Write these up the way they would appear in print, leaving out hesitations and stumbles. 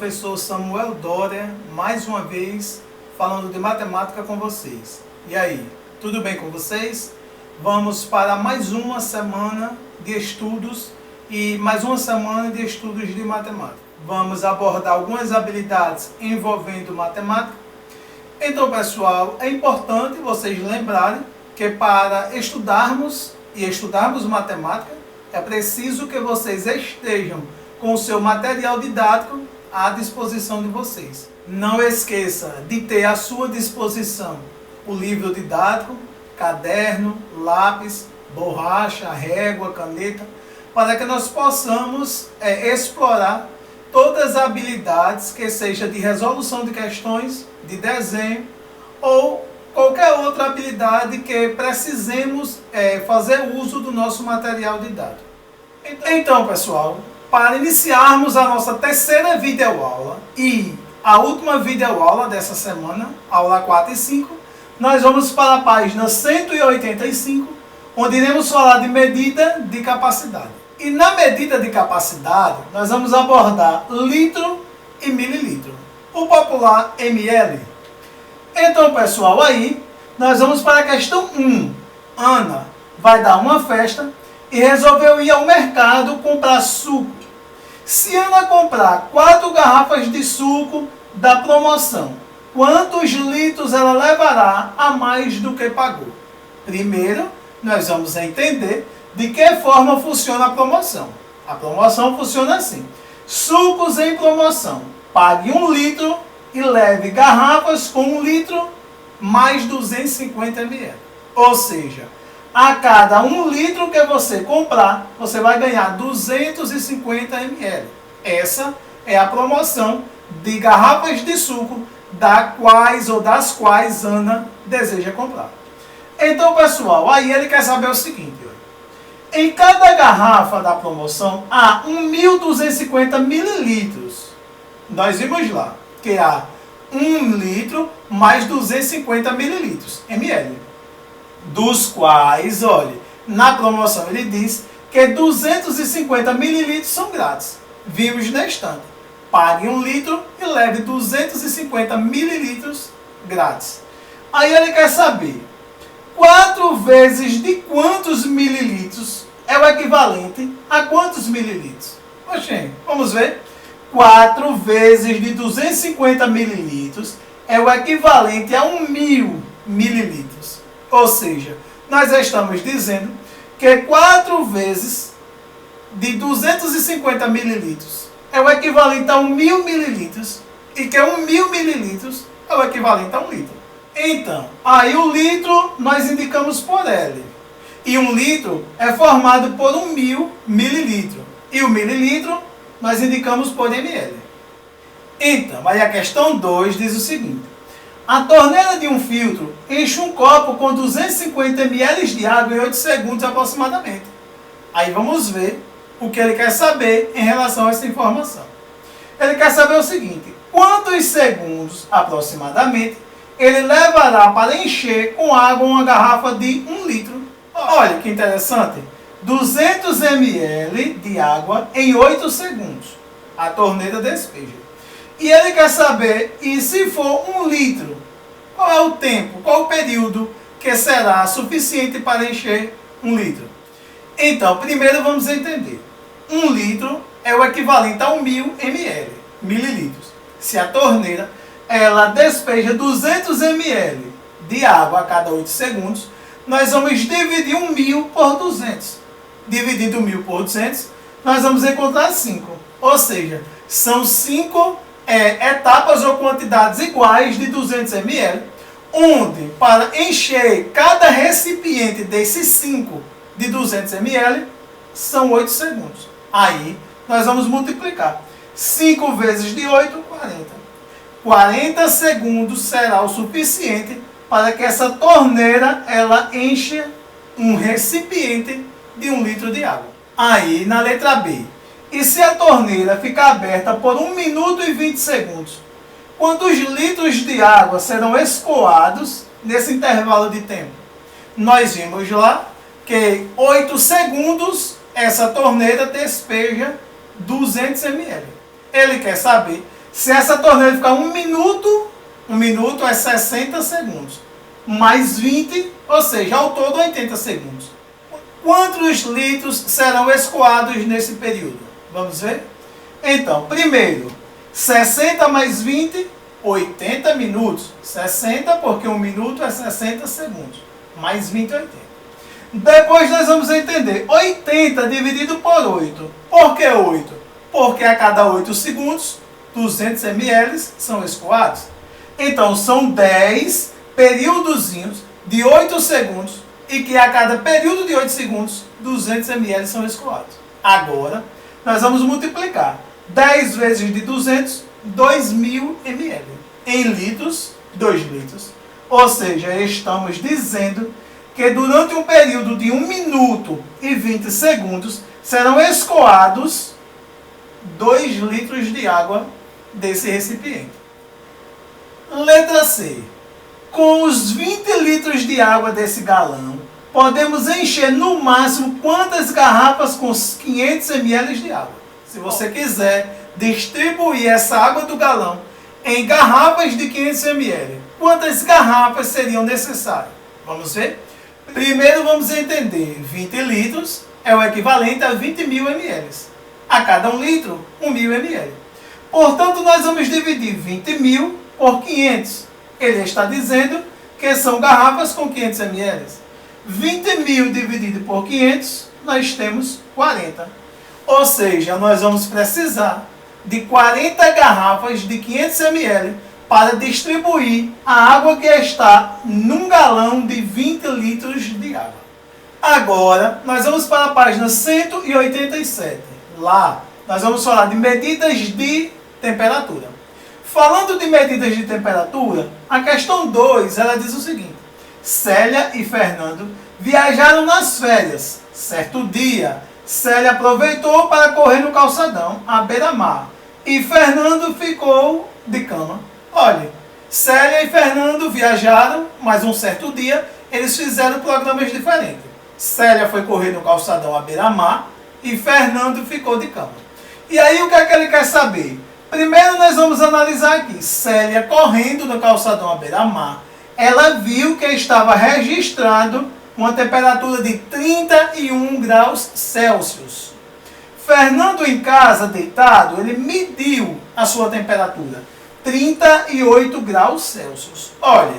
professor Samuel Dória, mais uma vez falando de matemática com vocês. E aí, tudo bem com vocês? Vamos para mais uma semana de estudos e mais uma semana de estudos de matemática. Vamos abordar algumas habilidades envolvendo matemática. Então, pessoal, é importante vocês lembrarem que para estudarmos matemática, é preciso que vocês estejam com o seu material didático à disposição de vocês. Não esqueça de ter à sua disposição o livro didático, caderno, lápis, borracha, régua, caneta, para que nós possamos explorar todas as habilidades que seja de resolução de questões, de desenho ou qualquer outra habilidade que precisemos fazer uso do nosso material didático. Então, pessoal, para iniciarmos a nossa terceira videoaula e a última videoaula dessa semana, aula 4 e 5, nós vamos para a página 185, onde iremos falar de medida de capacidade. E na medida de capacidade, nós vamos abordar litro e mililitro, o popular ml. Então, pessoal, aí nós vamos para a questão 1. Ana vai dar uma festa e resolveu ir ao mercado comprar suco. Se Ana comprar 4 garrafas de suco da promoção, quantos litros ela levará a mais do que pagou? Primeiro, nós vamos entender de que forma funciona a promoção. A promoção funciona assim: sucos em promoção. Pague 1 litro e leve garrafas com 1 litro mais 250 ml. Ou seja, a cada 1 litro que você comprar, você vai ganhar 250 ml. Essa é a promoção de garrafas de suco das quais Ana deseja comprar. Então, pessoal, aí ele quer saber o seguinte: em cada garrafa da promoção há 1.250 mililitros. Nós vimos lá que há 1 litro mais 250 mililitros, ml. Dos quais, olha, na promoção ele diz que 250 mililitros são grátis. Vimos na estante. Pague 1 litro e leve 250 mililitros grátis. Aí ele quer saber 4 vezes de quantos mililitros é o equivalente a quantos mililitros? Oxê, vamos ver. 4 vezes de 250 mililitros é o equivalente a 1.000 mililitros. Ou seja, nós estamos dizendo que 4 vezes de 250 mililitros é o equivalente a 1.000 mililitros e que 1.000 mililitros é o equivalente a 1 litro. Então, aí o litro nós indicamos por L. E 1 litro é formado por 1.000 mililitros. E o mililitro nós indicamos por ml. Então, aí a questão 2 diz o seguinte: a torneira de um filtro enche um copo com 250 ml de água em 8 segundos aproximadamente. Aí vamos ver o que ele quer saber em relação a essa informação. Ele quer saber o seguinte: quantos segundos aproximadamente ele levará para encher com água uma garrafa de 1 litro? Olha que interessante. 200 ml de água em 8 segundos. A torneira despeja. E ele quer saber, e se for 1 litro, qual é o tempo, qual o período que será suficiente para encher 1 litro? Então, primeiro vamos entender. 1 litro é o equivalente a 1.000 ml, mililitros. Se a torneira ela despeja 200 ml de água a cada 8 segundos, nós vamos dividir 1.000 por 200. Dividindo 1.000 por 200, nós vamos encontrar 5. Ou seja, são 5 etapas ou quantidades iguais de 200 ml, onde para encher cada recipiente desses 5 de 200 ml, são 8 segundos. Aí, nós vamos multiplicar. 5 vezes de 8, 40. 40 segundos será o suficiente para que essa torneira ela encha um recipiente de 1 litro de água. Aí, na letra B, e se a torneira ficar aberta por 1 minuto e 20 segundos, quantos litros de água serão escoados nesse intervalo de tempo? Nós vimos lá que 8 segundos essa torneira despeja 200 ml. Ele quer saber Se essa torneira ficar 1 minuto é 60 segundos. Mais 20, ou seja, ao todo 80 segundos. Quantos litros serão escoados nesse período? Vamos ver? Então, primeiro, 60 mais 20, 80 minutos. 60 porque 1 minuto é 60 segundos. Mais 20, 80. Depois nós vamos entender. 80 dividido por 8. Por que 8? Porque a cada 8 segundos, 200 ml são escoados. Então, são 10 períodozinhos de 8 segundos e que a cada período de 8 segundos, 200 ml são escoados. Agora, nós vamos multiplicar 10 vezes de 200, 2.000 ml. Em litros, 2 litros. Ou seja, estamos dizendo que durante um período de 1 minuto e 20 segundos, serão escoados 2 litros de água desse recipiente. Letra C. Com os 20 litros de água desse galão, podemos encher no máximo quantas garrafas com 500 ml de água? Se você quiser distribuir essa água do galão em garrafas de 500 ml, quantas garrafas seriam necessárias? Vamos ver? Primeiro vamos entender, 20 litros é o equivalente a 20.000 ml. A cada 1 litro, 1.000 ml. Portanto, nós vamos dividir 20.000 por 500. Ele está dizendo que são garrafas com 500 ml. 20.000 dividido por 500, nós temos 40. Ou seja, nós vamos precisar de 40 garrafas de 500 ml para distribuir a água que está num galão de 20 litros de água. Agora, nós vamos para a página 187. Lá, nós vamos falar de medidas de temperatura. Falando de medidas de temperatura, a questão 2, ela diz o seguinte. Célia e Fernando viajaram nas férias. Certo dia, Célia aproveitou para correr no calçadão, à beira-mar. E Fernando ficou de cama. Olha, Célia e Fernando viajaram, mas um certo dia eles fizeram programas diferentes. Célia foi correr no calçadão à beira-mar e Fernando ficou de cama. E aí o que é que ele quer saber? Primeiro nós vamos analisar aqui. Célia correndo no calçadão à beira-mar, ela viu que estava registrado uma temperatura de 31 graus Celsius. Fernando em casa, deitado, ele mediu a sua temperatura, 38 graus Celsius. Olha,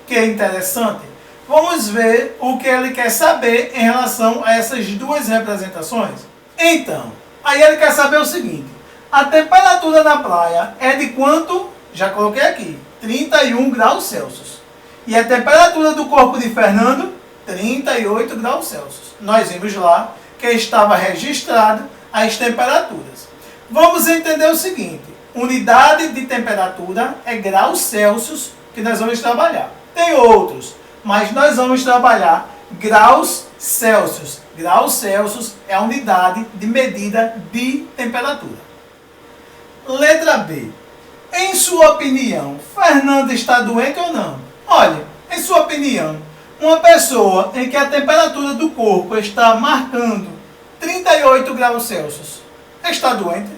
que interessante. Vamos ver o que ele quer saber em relação a essas duas representações. Então, aí ele quer saber o seguinte. A temperatura na praia é de quanto? Já coloquei aqui, 31 graus Celsius. E a temperatura do corpo de Fernando? 38 graus Celsius. Nós vimos lá que estava registrado as temperaturas. Vamos entender o seguinte. Unidade de temperatura é graus Celsius que nós vamos trabalhar. Tem outros, mas nós vamos trabalhar graus Celsius. Graus Celsius é a unidade de medida de temperatura. Letra B. Em sua opinião, Fernando está doente ou não? Olha, em sua opinião, uma pessoa em que a temperatura do corpo está marcando 38 graus Celsius, está doente?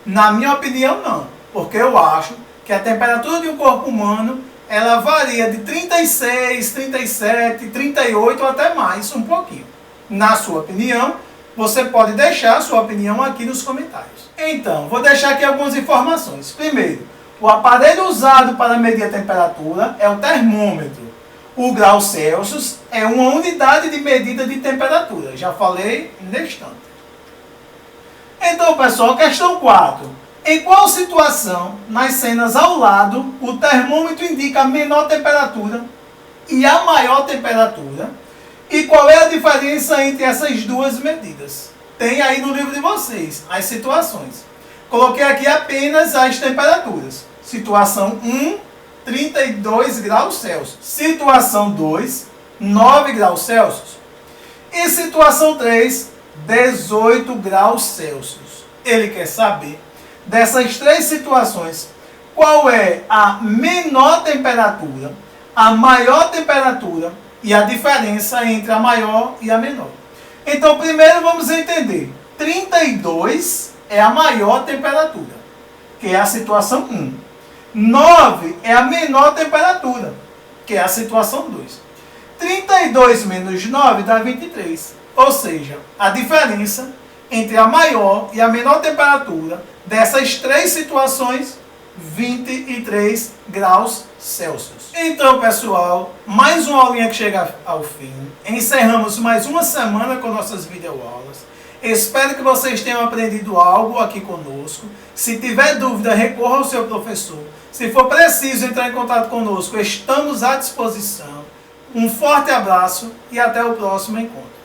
Na minha opinião, não. Porque eu acho que a temperatura de um corpo humano, ela varia de 36, 37, 38 ou até mais, um pouquinho. Na sua opinião, você pode deixar a sua opinião aqui nos comentários. Então, vou deixar aqui algumas informações. Primeiro, o aparelho usado para medir a temperatura é o termômetro. O grau Celsius é uma unidade de medida de temperatura. Já falei neste instante. Então, pessoal, questão 4. Em qual situação, nas cenas ao lado, o termômetro indica a menor temperatura e a maior temperatura? E qual é a diferença entre essas duas medidas? Tem aí no livro de vocês as situações. Coloquei aqui apenas as temperaturas. Situação 1, 32 graus Celsius. Situação 2, 9 graus Celsius. E situação 3, 18 graus Celsius. Ele quer saber, dessas três situações, qual é a menor temperatura, a maior temperatura e a diferença entre a maior e a menor. Então, primeiro vamos entender. 32 é a maior temperatura. que é a situação 1. 9 é a menor temperatura, que é a situação 2. 32 menos 9 dá 23. Ou seja, a diferença entre a maior e a menor temperatura dessas três situações, 23 graus Celsius. Então, pessoal, mais uma aulinha que chega ao fim. Encerramos mais uma semana com nossas videoaulas. Espero que vocês tenham aprendido algo aqui conosco. Se tiver dúvida, recorra ao seu professor. Se for preciso entrar em contato conosco, estamos à disposição. Um forte abraço e até o próximo encontro.